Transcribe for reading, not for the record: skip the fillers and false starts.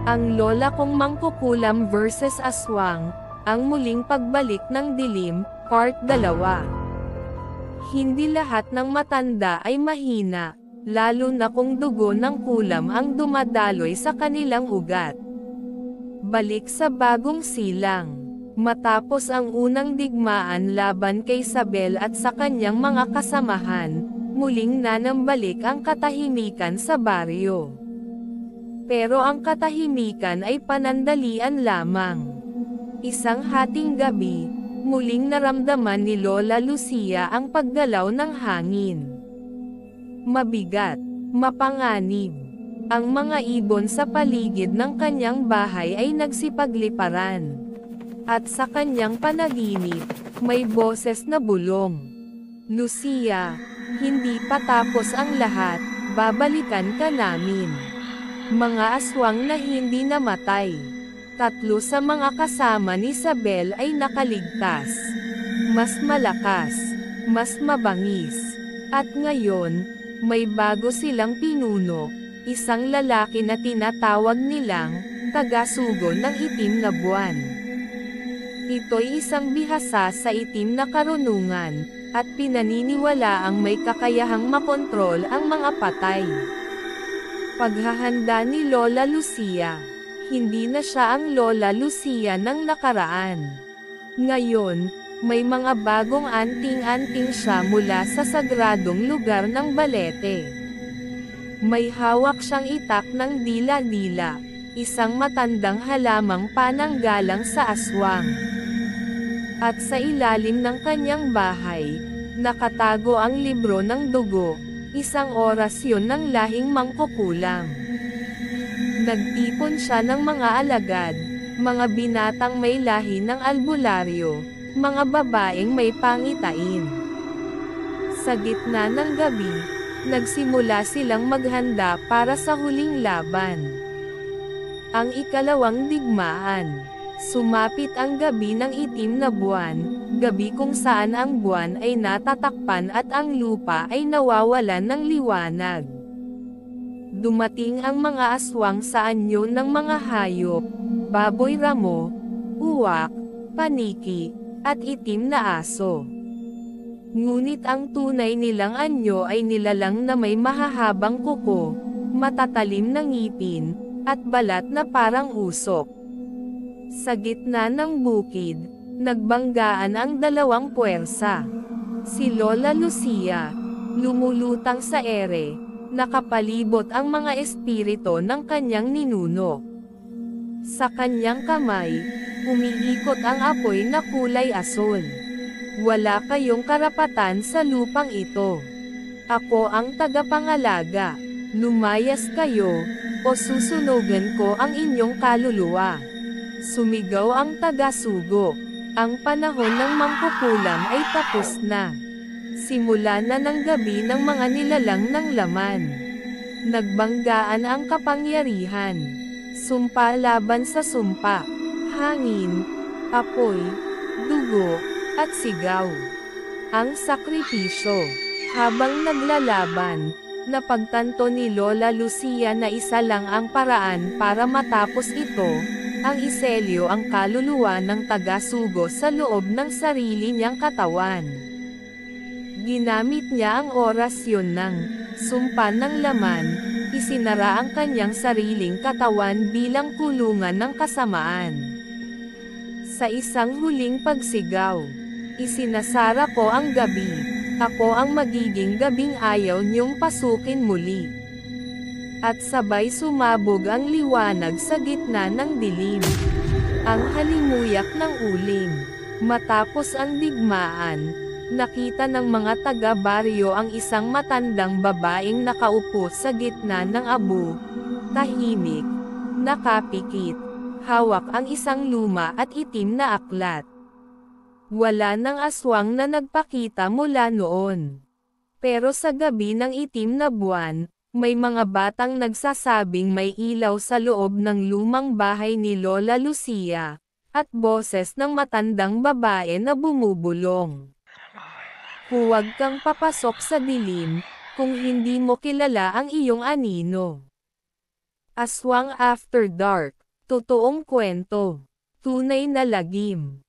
Ang lola kong mangkukulam versus aswang, ang muling pagbalik ng dilim, part 2. Hindi lahat ng matanda ay mahina, lalo na kung dugo ng kulam ang dumadaloy sa kanilang ugat. Balik sa bagong silang. Matapos ang unang digmaan laban kay Isabel at sa kanyang mga kasamahan, muling nanambalik ang katahimikan sa baryo. Pero ang katahimikan ay panandalian lamang. Isang hating gabi, muling naramdaman ni Lola Lucia ang paggalaw ng hangin. Mabigat, mapanganib. Ang mga ibon sa paligid ng kanyang bahay ay nagsipagliparan. At sa kanyang panaginip, may boses na bulong. Lucia, hindi pa tapos ang lahat, babalikan ka namin. Mga aswang na hindi namatay. 3 sa mga kasama ni Isabel ay nakaligtas. Mas malakas, mas mabangis. At ngayon, may bago silang pinuno, isang lalaki na tinatawag nilang, taga-sugo ng itim na buwan. Ito'y isang bihasa sa itim na karunungan, at pinaniniwalaang may kakayahang makontrol ang mga patay. Paghahanda ni Lola Lucia. Hindi na siya ang Lola Lucia ng nakaraan. Ngayon, may mga bagong anting-anting siya mula sa sagradong lugar ng Balete. May hawak siyang itak ng dila-dila, isang matandang halamang pananggalang sa aswang. At sa ilalim ng kanyang bahay, nakatago ang libro ng dugo, isang orasyon ng lahing mangkukulam. Nagtipon siya ng mga alagad, mga binatang may lahi ng albularyo, mga babaeng may pangitain. Sa gitna ng gabi, nagsimula silang maghanda para sa huling laban. Ang ikalawang digmaan. Sumapit ang gabi ng itim na buwan, gabi kung saan ang buwan ay natatakpan at ang lupa ay nawawalan ng liwanag. Dumating ang mga aswang sa anyo ng mga hayop, baboy ramo, uwak, paniki, at itim na aso. Ngunit ang tunay nilang anyo ay nilalang na may mahahabang kuko, matatalim na ngipin, at balat na parang usok. Sa gitna ng bukid, nagbanggaan ang dalawang puwersa. Si Lola Lucia, lumulutang sa ere, nakapalibot ang mga espirito ng kanyang ninuno. Sa kanyang kamay, umiikot ang apoy na kulay asul. Wala kayong karapatan sa lupang ito. Ako ang tagapangalaga. Lumayas kayo, o susunugan ko ang inyong kaluluwa. Sumigaw ang taga-sugo. Ang panahon ng mangkukulam ay tapos na. Simula na ng gabi ng mga nilalang ng laman. Nagbanggaan ang kapangyarihan. Sumpa laban sa sumpa. Hangin, apoy, dugo, at sigaw. Ang sakripisyo. Habang naglalaban, napagtanto ni Lola Lucia na isa lang ang paraan para matapos ito, ang iselyo ang kaluluwa ng taga-sugo sa loob ng sarili niyang katawan. Ginamit niya ang orasyon ng sumpa ng laman, isinara ang kanyang sariling katawan bilang kulungan ng kasamaan. Sa isang huling pagsigaw, isinasara ko ang gabi, ako ang magiging gabing ayaw niyong pasukin muli. At sabay sumabog ang liwanag sa gitna ng dilim. Ang halimuyak ng uling. Matapos ang digmaan, nakita ng mga taga-baryo ang isang matandang babaeng nakaupo sa gitna ng abo, tahimik, nakapikit, hawak ang isang luma at itim na aklat. Wala nang aswang na nagpakita mula noon. Pero sa gabi ng itim na buwan, may mga batang nagsasabing may ilaw sa loob ng lumang bahay ni Lola Lucia, at boses ng matandang babae na bumubulong. Huwag kang papasok sa dilim, kung hindi mo kilala ang iyong anino. Aswang After Dark. Totoong kwento. Tunay na lagim.